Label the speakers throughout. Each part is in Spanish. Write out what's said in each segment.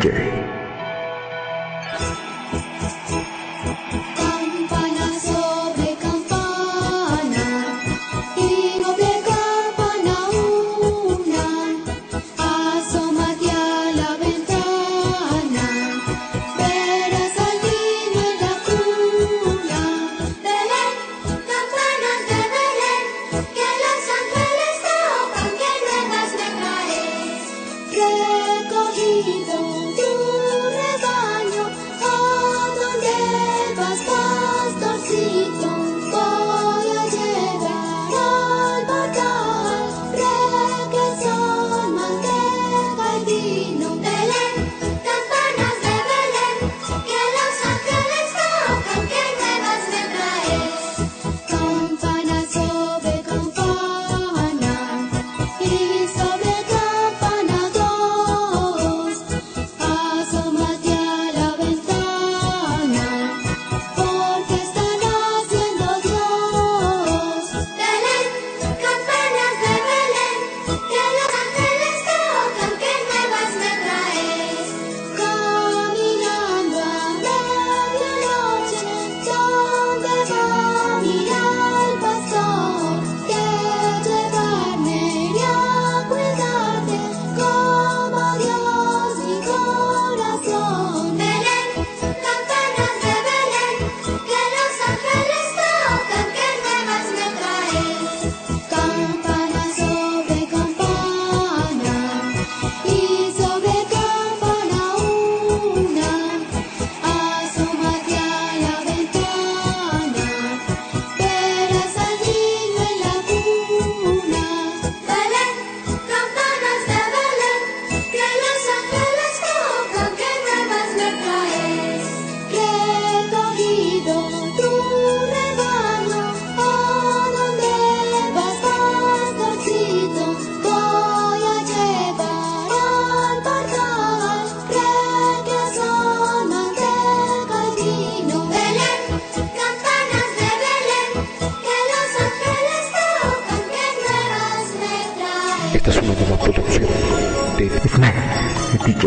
Speaker 1: DJ.
Speaker 2: Campana sobre campana, y doble campana una, asómate a la ventana, verás al niño en la cuna. Belén, campanas de Belén, que los ángeles tocan, que nuevas me traes. Recogido tu rebaño, ¿a dónde vas, pastorcito? Voy a llegar al portal, requesón, manteca y vino. Belén, campanas de Belén, que los ángeles tocan, que nuevas me traes. Campana sobre campana, y sobre campana dos, asómate a la ventana, porque están haciendo Dios. Belén, campanas de Belén, que los ángeles tocan, que nuevas me traes. Caminando a medianoche, ¿dónde va a mirar el pastor? De llevarme y a cuidarte, como Dios mi corazón. Belén, campanas de Belén, que los ángeles tocan, que nuevas me traes. Campana sobre campana, y sobre campana una, asómate a la ventana, verás al niño en la cuna. Belén, campanas de Belén, que los ángeles tocan, que nuevas me traes. Recogido tu rebaño, ¿a dónde vas, pastorcito? Voy a llevar al portal, requesón, manteca y vino. Belén, campanas de Belén, que los ángeles tocan, que nuevas me traes.
Speaker 1: Esta es una nueva producción de Smash DJ.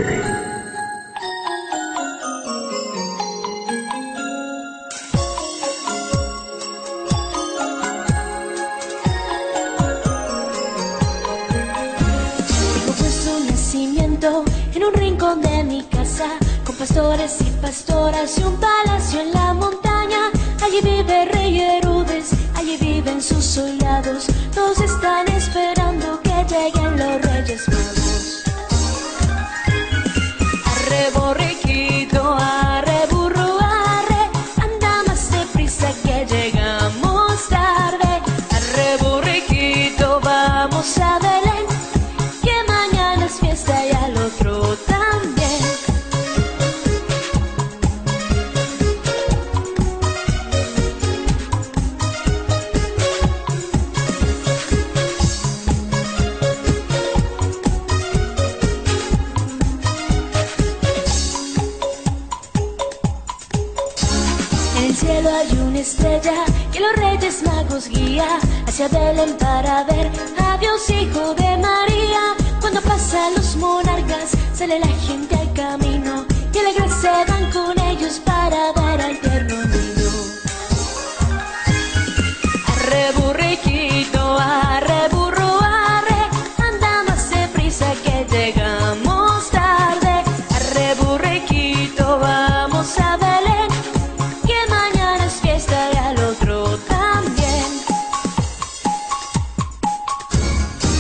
Speaker 3: Tengo pues un nacimiento en un rincón de mi casa, con pastores y pastoras y un palacio en la montaña. Allí vive rey Herodes, allí viven sus soldados, todos están esperando que lleguen los Reyes Magos. Arre borriquito, arre burro, arre, anda más deprisa que llegamos tarde. Arre burriquito, vamos a Belén, que mañana es fiesta y al otro también. En el cielo hay una estrella que los Reyes Magos guía hacia Belén para ver a Dios Hijo de María. Cuando pasan los monarcas, sale la gente al camino y alegres se van con ellos para ver al tierno niño. Arre burriquito, arre burro, arre, anda más deprisa que llegamos tarde. Arre burriquito, vamos a Belén, que mañana es fiesta y al otro también.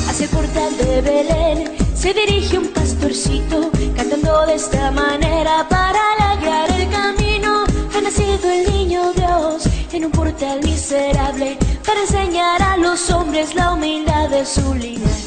Speaker 3: Hacia el portal de Belén se dirige un pastorcito, cantando de esta manera para alegrar el camino. Ha nacido el niño Dios en un portal miserable, para enseñar a los hombres la humildad de su linaje.